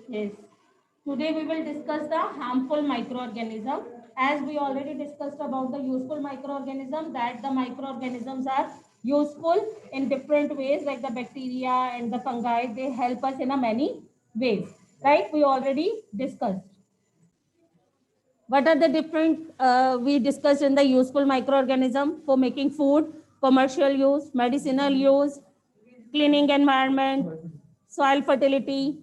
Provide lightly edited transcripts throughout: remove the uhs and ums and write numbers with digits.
Yes. Today we will discuss the harmful microorganism. As we already discussed about the useful microorganism, that the microorganisms are useful in different ways, like the bacteria and the fungi. They help us in a many ways. Right? We already discussed. What are the different we discussed in the useful microorganism for making food, commercial use, medicinal use, cleaning environment, soil fertility,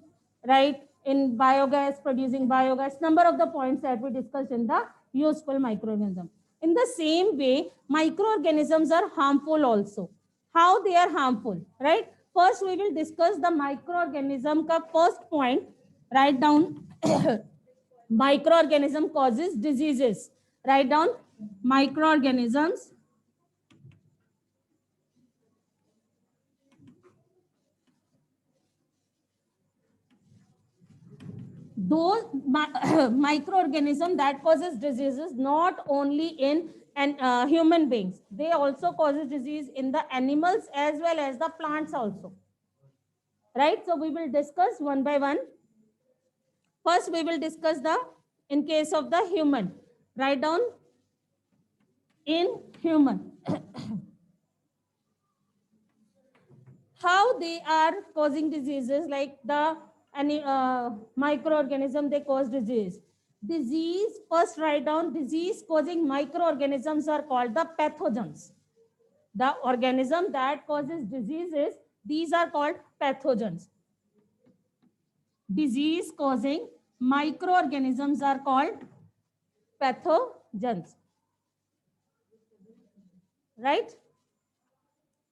right? In biogas, producing biogas, number of the points that we discussed in the useful microorganism. In the same way, microorganisms are harmful also. How they are harmful, right? First, we will discuss the microorganism ka first point. Write down microorganism causes diseases. Write down microorganisms. Those microorganism that causes diseases not only in human beings, they also causes disease in the animals as well as the plants also, right? So we will discuss one by one. First we will discuss the in case of the human. Write down in human. How they are causing diseases, like the any microorganism they cause disease. First write down disease causing microorganisms are called the pathogens. The organism that causes diseases, these are called pathogens. Disease causing microorganisms are called pathogens, right?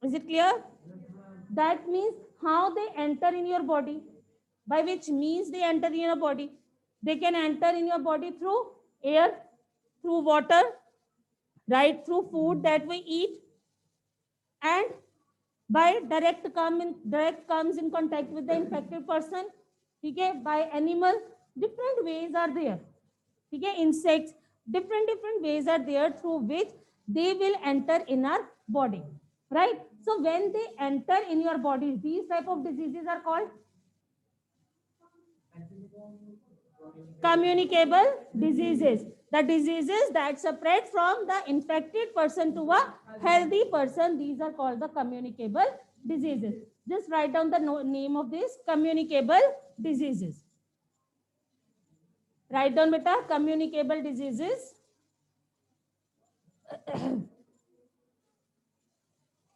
Is it clear? That means how they enter in your body. By which means they enter in your body? They can enter in your body through air, through water, right? Through food that we eat, and by direct comes in contact with the infected person. Okay, by animal, different ways are there. Okay, insects, different ways are there through which they will enter in our body, right? So when they enter in your body, these type of diseases are called communicable diseases. The diseases that spread from the infected person to a healthy person, these are called the communicable diseases. Just write down the name of these communicable diseases. Write down beta communicable diseases.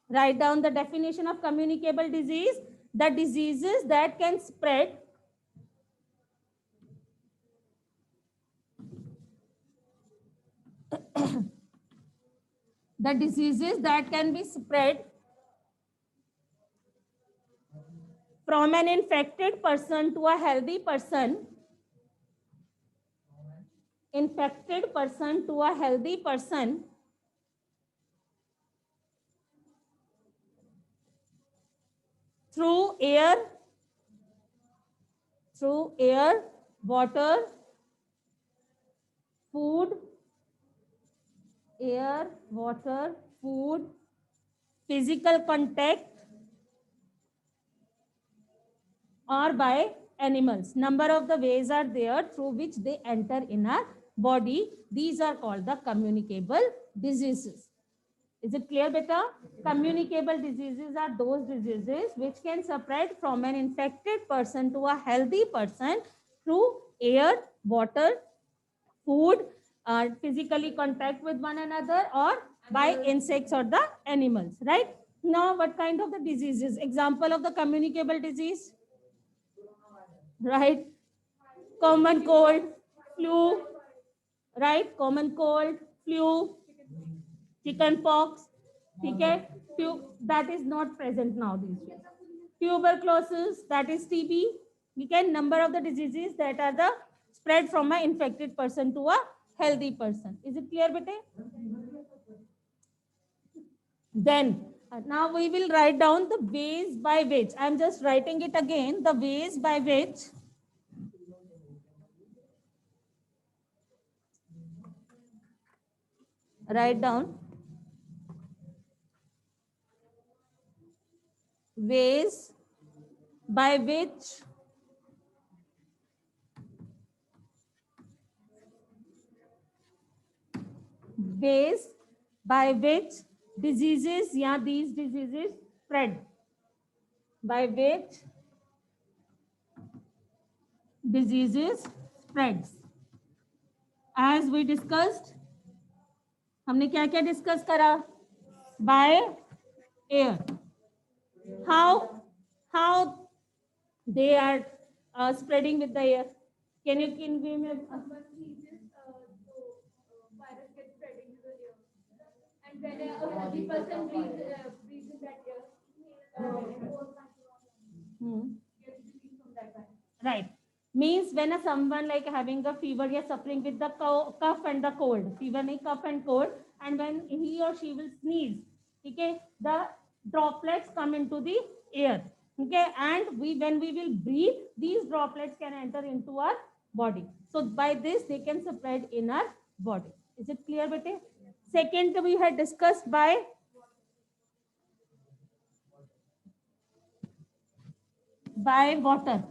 Write down the definition of communicable disease. The diseases that can spread the diseases that can be spread from an infected person to a healthy person, infected person to a healthy person through air, water, food, air, water, food, physical contact, or by animals. Number of the ways are there through which they enter in our body. These are called the communicable diseases. Is it clear, beta? Communicable diseases are those diseases which can spread from an infected person to a healthy person through air, water, food, physically contact with one another, or by insects or the animals, right? Now, what kind of the diseases? Example of the communicable disease, right? Common cold, flu, right? Common cold, flu, chicken pox, okay? That is not present now these days. Tuberculosis, that is TB. We can number of the diseases that are the spread from an infected person to a healthy person. Is it clear, bete? Then now we will write down the ways by which, I am just writing it again, the ways by which write down ways by which ways by which diseases, yeah, these diseases spread, by which diseases spreads. As we discussed, हमने क्या क्या discuss करा? By air. How they are spreading with the air? Can you give me a virus gets spread into the air. And when a healthy person breathes in that air, gets disease from that virus. right? Means when someone like having a fever, you're suffering with the cough and the cold. Fever nahi, cough and cold. And when he or she will sneeze, okay, the droplets come into the air. Okay, and when we will breathe, these droplets can enter into our body. So by this, they can spread in our body. Is it clear, bete? Second, we had discussed by water.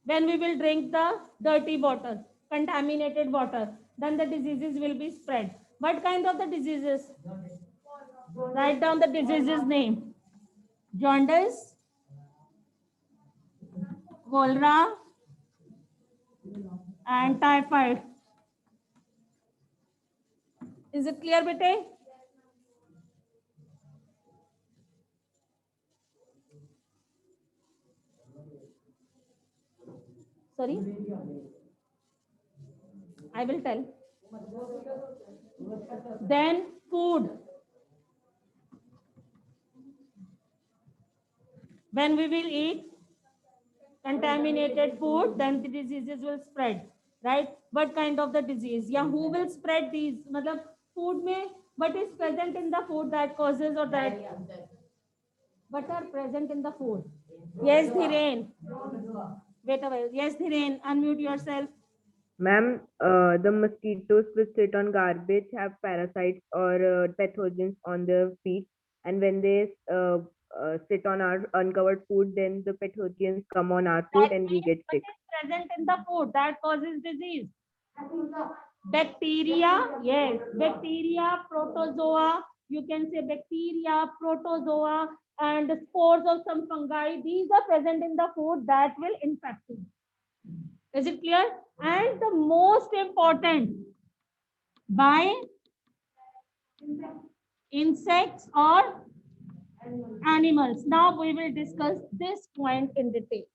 When we will drink the dirty water, contaminated water, then the diseases will be spread. What kind of the diseases? Write down the disease's name. Jaundice, cholera, and typhoid. Is it clear, bete? Sorry? I will tell. Then food. When we will eat contaminated food, then the diseases will spread, right? What kind of the disease? Yeah, who will spread these? Matlab, food mein, what is present in the food that causes or that? What are present in the food? Yes, Dhiren. Wait a while. Yes, Dhiren, unmute yourself. Ma'am, the mosquitoes which sit on garbage have parasites or pathogens on their feet, and when they sit on our uncovered food, then the pathogens come on our food That and we means get what sick. is present in the food that causes disease? Bacteria, yes. Bacteria, protozoa, you can say bacteria, protozoa, and spores of some fungi. These are present in the food that will infect you. Is it clear? And the most important, by insects or animals. Now we will discuss this point in detail.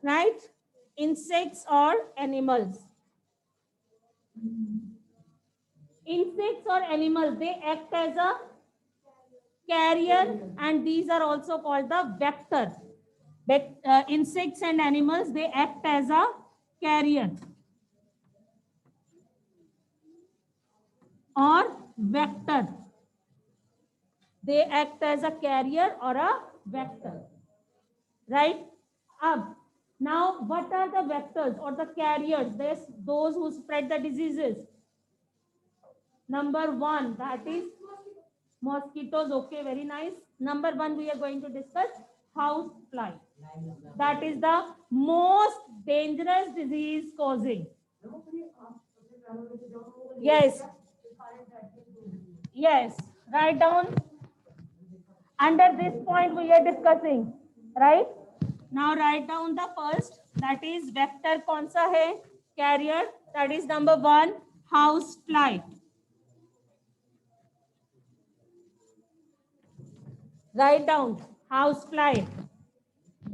Right? Insects or animals. Insects or animals, they act as a carrier, and these are also called the vector. Insects and animals, they act as a carrier or vector. They act as a carrier or a vector, right? Now, what are the vectors or the carriers? There's those who spread the diseases. Number one, that is mosquitoes. Okay, very nice. Number one, we are going to discuss house fly. That is the most dangerous disease causing. Yes. Yes. Write down. Under this point we are discussing, right? Now write down the first. That is vector कौन सा है? Carrier. That is number one, house fly. Write down house fly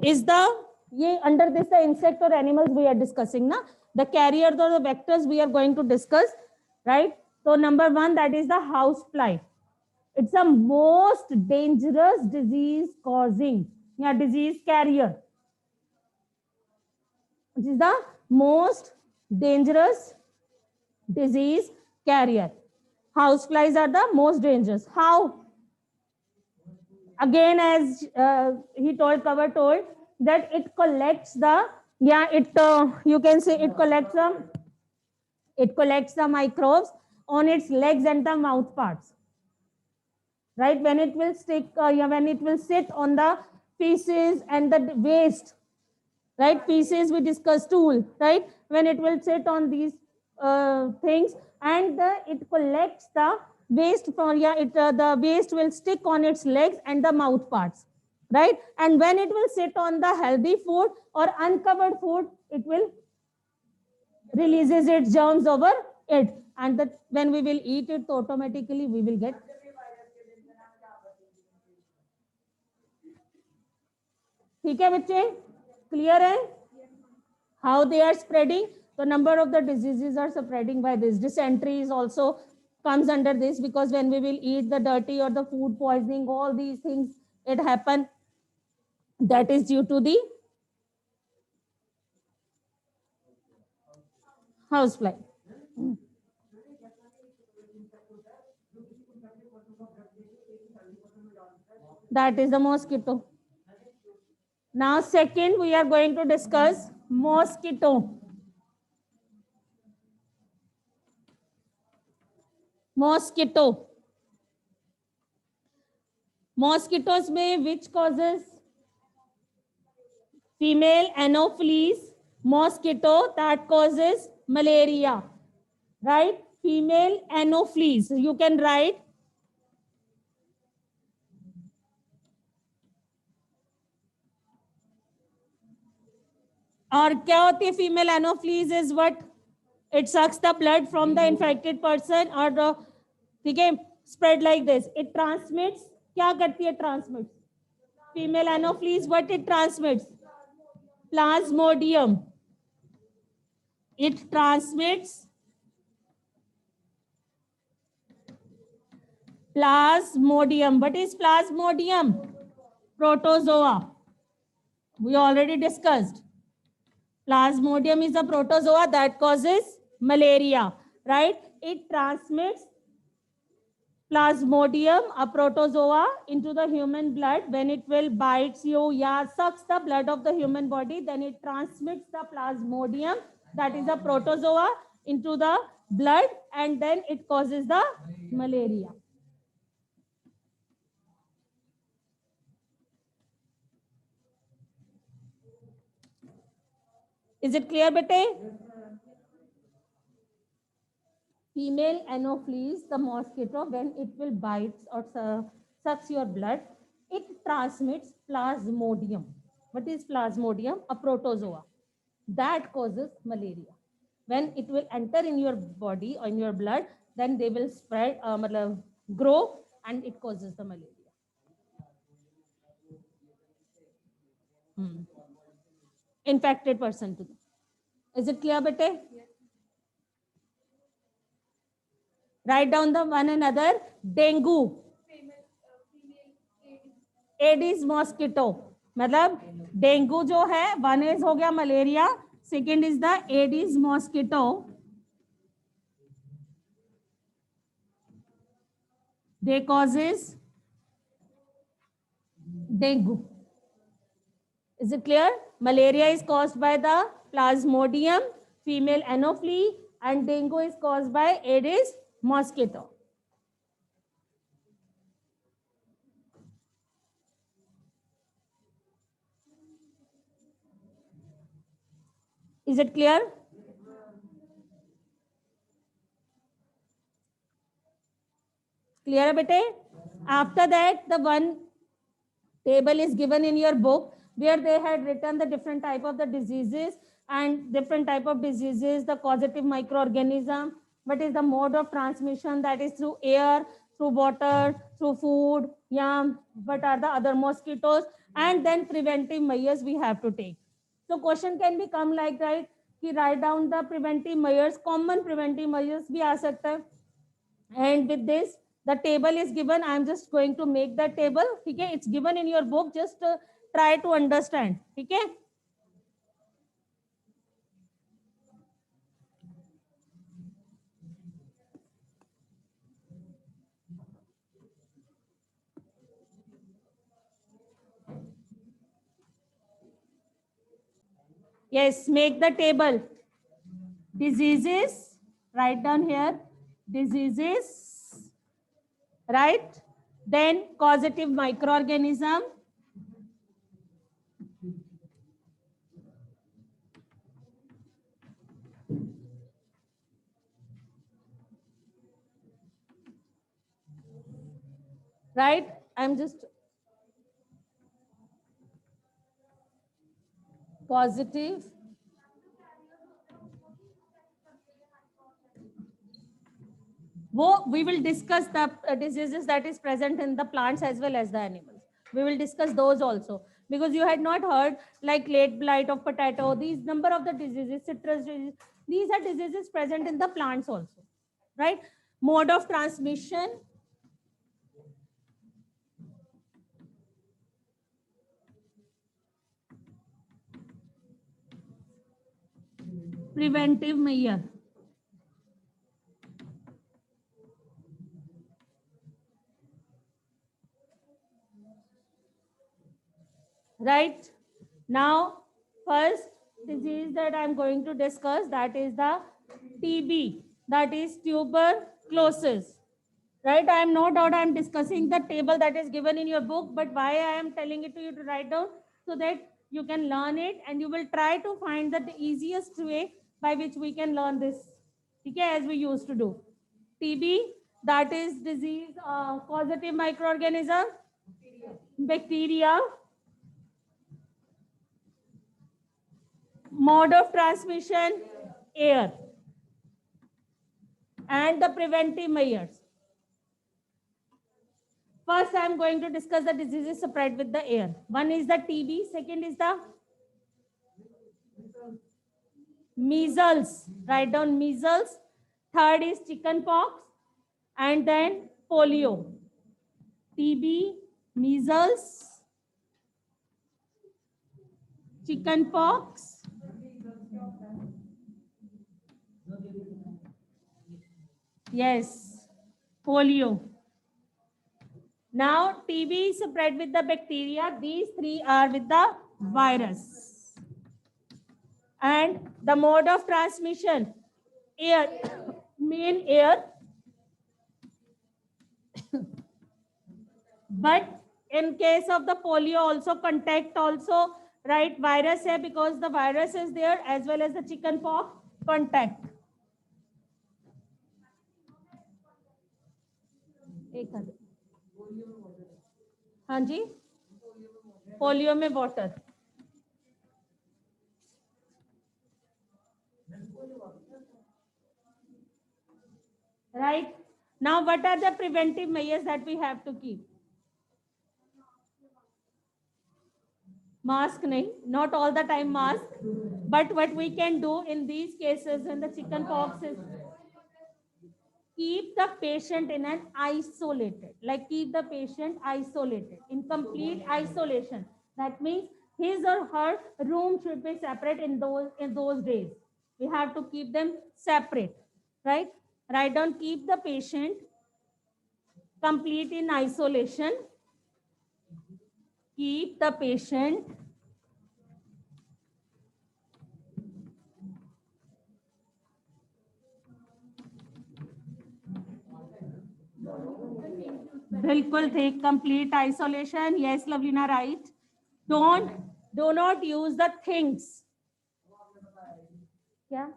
is the ये under this the insect or animals we are discussing na, the carriers or the vectors we are going to discuss, right? So number one, that is the house fly. It's the most dangerous disease causing, yeah, disease carrier. It is the most dangerous disease carrier. House flies are the most dangerous. How? Again, as Cover told, that it collects the, yeah, you can say it collects the microbes on its legs and the mouth parts, right? When it will stick, when it will sit on the feces and the waste, right? Feces we discussed, stool, right? When it will sit on these things, and it collects the waste from, yeah, the waste will stick on its legs and the mouth parts, right? And when it will sit on the healthy food or uncovered food, it will releases its germs over it, and that when we will eat it, so automatically we will get. ठीक है बच्चे, clear है how they are spreading? The number of the diseases are spreading by this. Dysentery is also comes under this, because when we will eat the dirty or the food poisoning, all these things it happen, that is due to the housefly. That is the mosquito. Now second we are going to discuss mosquito. Mosquito. Mosquitoes में which causes? Female anopheles mosquito that causes malaria, right? Female anopheles, you can write. और क्या होती है female anopheles? Is what? It sucks the blood from the infected person, और ठीक है, spread like this. It transmits, क्या करती है? Transmits. Female anopheles what it transmits? Plasmodium. It transmits plasmodium. What is plasmodium? Protozoa. We already discussed. Plasmodium is a protozoa that causes malaria, right? It transmits Plasmodium, a protozoa, into the human blood. When it will bites you, yeah, sucks the blood of the human body, then it transmits the Plasmodium, that is a protozoa, into the blood, and then it causes the malaria. Is it clear, bete? Female anopheles, the mosquito, when it will bites or sucks your blood, it transmits Plasmodium. What is Plasmodium? A protozoa that causes malaria. When it will enter in your body or in your blood, then they will spread, grow, and it causes the malaria. Infected person to them. Is it clear, bete? Yes. Write down the one another. Dengue. Aedes mosquito, मतलब dengue जो है, one is हो गया malaria, second is the Aedes mosquito. They causes dengue. Is it clear? Malaria is caused by the Plasmodium, female anopheles, and dengue is caused by Aedes mosquito. Is it clear? Clear, bete? After that, the one table is given in your book where they had written the different type of the diseases and different type of diseases, the causative microorganism, what is the mode of transmission, that is through air, through water, through food, what are the other mosquitoes, and then preventive measures we have to take. So question can become like, right, कि write down the preventive measures, common preventive measures भी आ सकता है. And with this, the table is given. I am just going to make the table. ठीक है, it's given in your book. Just try to understand. ठीक है. Yes, make the table. Diseases, write down here. Diseases, right? Then causative microorganism. right? I'm just positive. We will discuss the diseases that is present in the plants as well as the animals. We will discuss those also, because you had not heard like late blight of potato, these number of the diseases, citrus disease, these are diseases present in the plants also, right? Mode of transmission, preventive measure. Right now, first disease that I'm going to discuss, that is the TB, that is tuberculosis. Right, I am no doubt I am discussing the table that is given in your book, but why I am telling it to you to write down, so that you can learn it and you will try to find the easiest way by which we can learn this, okay, as we used to do. TB, that is disease causative microorganism, bacteria. Mode of transmission, air. And the preventive measures. First, I am going to discuss the diseases spread with the air. One is the TB, second is the measles. Write down measles. Third is chickenpox, and then polio. TB, measles, chickenpox, yes, polio. Now, TB is spread with the bacteria. These three are with the virus. And the mode of transmission, air, main air. But in case of the polio, also contact also, right? Virus hai, because the virus is there, as well as the chickenpox, contact. हाँ जी, polio में water. Right now, what are the preventive measures that we have to keep? Mask nahi, not all the time mask, but what we can do in these cases when the chickenpox is, keep the patient in an isolated, like keep the patient isolated, in complete isolation. That means his or her room should be separate in those days. We have to keep them separate, right? Write down, keep the patient complete in isolation. Keep the patient बिल्कुल ठीक, complete isolation. Yes, Lavlina, right. Do not use the things. Yeah,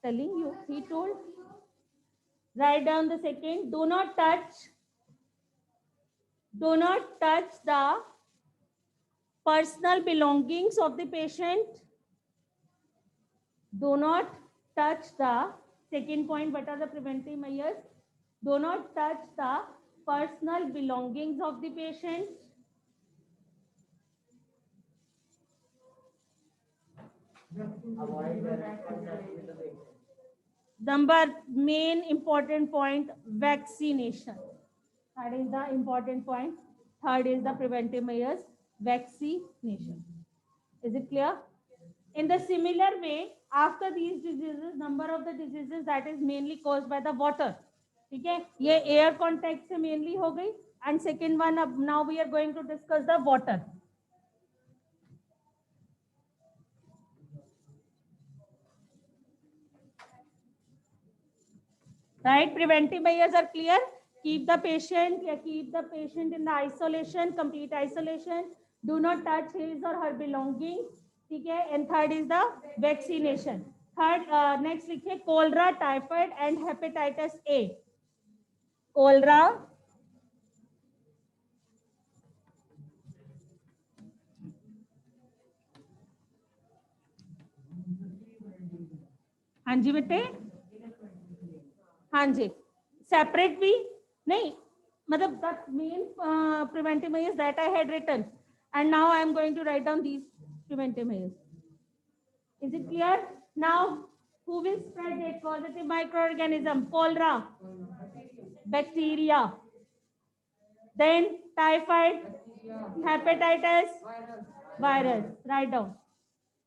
telling you, he told. Write down the second. Do not touch the personal belongings of the patient. Do not touch the second point. What are the preventive measures? Do not touch the personal belongings of the patient. Number main important point, vaccination. That is the important point. Third is the preventive measures, vaccination. Is it clear? In the similar way, after these diseases, number of the diseases that is mainly caused by the water. Okay, ये air contact से mainly हो गई. And second one, now we are going to discuss the water. Right, preventive measures are clear. Keep the patient in the isolation, complete isolation. Do not touch his or her belongings. Okay, and third is the vaccination. Third, next लिखिए cholera, typhoid and hepatitis A. Cholera, हाँ जी बेटे, हाँ जी, separate भी नहीं, मतलब the main preventive measures that I had written, and now I am going to write down these preventive measures. Is it clear? Now, who will spread it? Positive microorganism, cholera, bacteria, then typhoid, hepatitis, virus. Write down.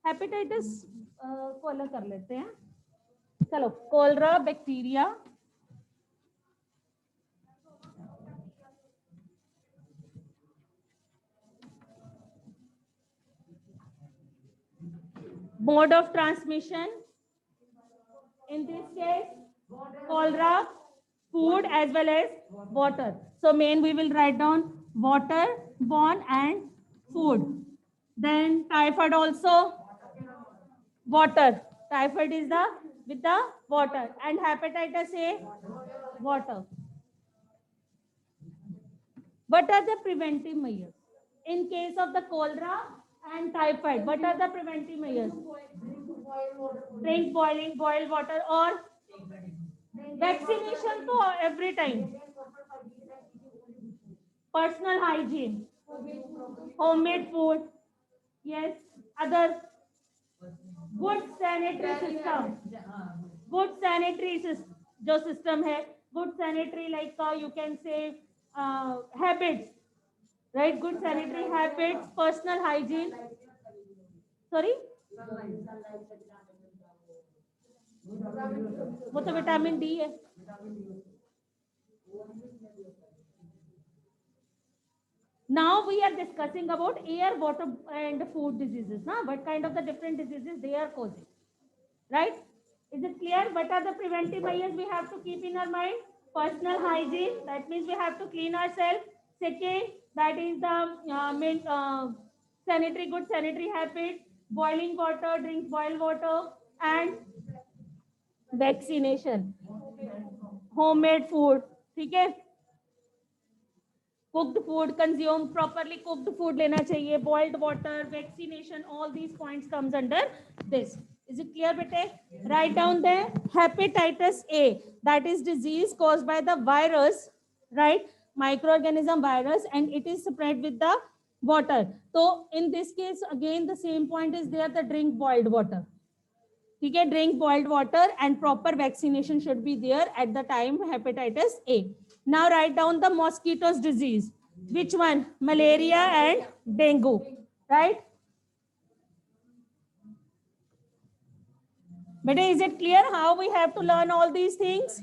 Hepatitis को अलग कर लेते हैं. चलो, cholera, bacteria, mode of transmission. In this case, cholera, food as well as water. So main we will write down water borne and food. Then typhoid also water. Typhoid is the with the water, and hepatitis A water. What are the preventive measures? In case of the cholera and typhoid, what are the preventive measures? Drink boiled water or vaccination to every time. Personal hygiene, homemade food, yes, other good sanitary system, good sanitary जो system है, good sanitary like you can say habits, right? Good sanitary habits, personal hygiene. Sorry, वो तो vitamin D है. Now we are discussing about air, water, and food diseases. Now, what kind of the different diseases they are causing, right? Is it clear? What are the preventive measures we have to keep in our mind? Personal hygiene. That means we have to clean ourselves. Second, that is the main sanitary, good sanitary habit. Boiling water, drink boiled water, and vaccination. Homemade food. ठीक है? Cooked food, consume properly cooked food लेना चाहिए, boiled water, vaccination, all these points comes under this. Is it clear bete? Write down there hepatitis A, that is disease caused by the virus, right? Microorganism virus, and it is spread with the water. So in this case again the same point is there, the drink boiled water. ठीक है, drink boiled water and proper vaccination should be there at the time hepatitis A. Now write down the mosquitoes disease. Which one? Malaria and dengue, right? But is it clear how we have to learn all these things?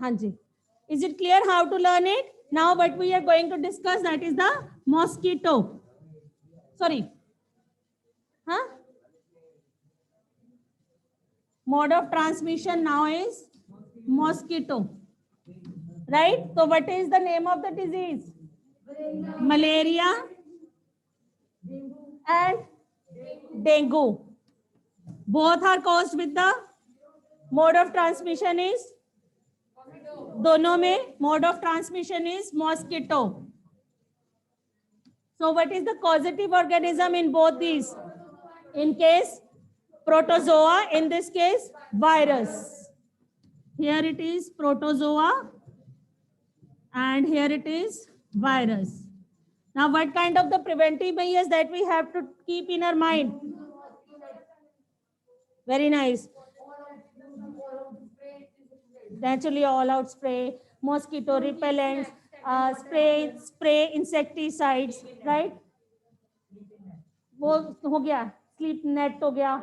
Hanji. Is it clear how to learn it? Now what we are going to discuss, that is the mosquito. Sorry. Huh? Mode of transmission now is mosquito. Right? So what is the name of the disease? Malaria and dengue. Both are caused with the mode of transmission is, दोनों में mode of transmission is mosquito. So what is the causative organism in both these? In case protozoa, in this case virus. Here it is protozoa and here it is virus. Now what kind of the preventive measures that we have to keep in our mind? Very nice. Naturally all out spray, mosquito repellents, spray insecticides, right? वो हो गया, sleep net हो गया.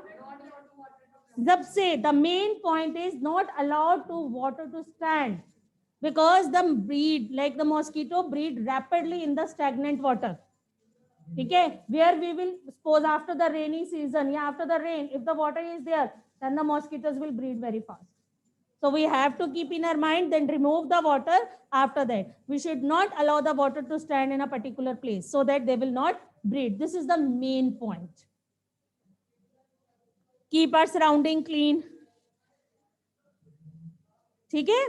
जब से the main point is not allowed to water to stand, because the breed, like the mosquito, breed rapidly in the stagnant water. Okay, where we will suppose after the rainy season, yeah, after the rain, if the water is there, then the mosquitoes will breed very fast. So we have to keep in our mind, then remove the water after that. We should not allow the water to stand in a particular place so that they will not breed. This is the main point. Keep our surrounding clean. ठीक है?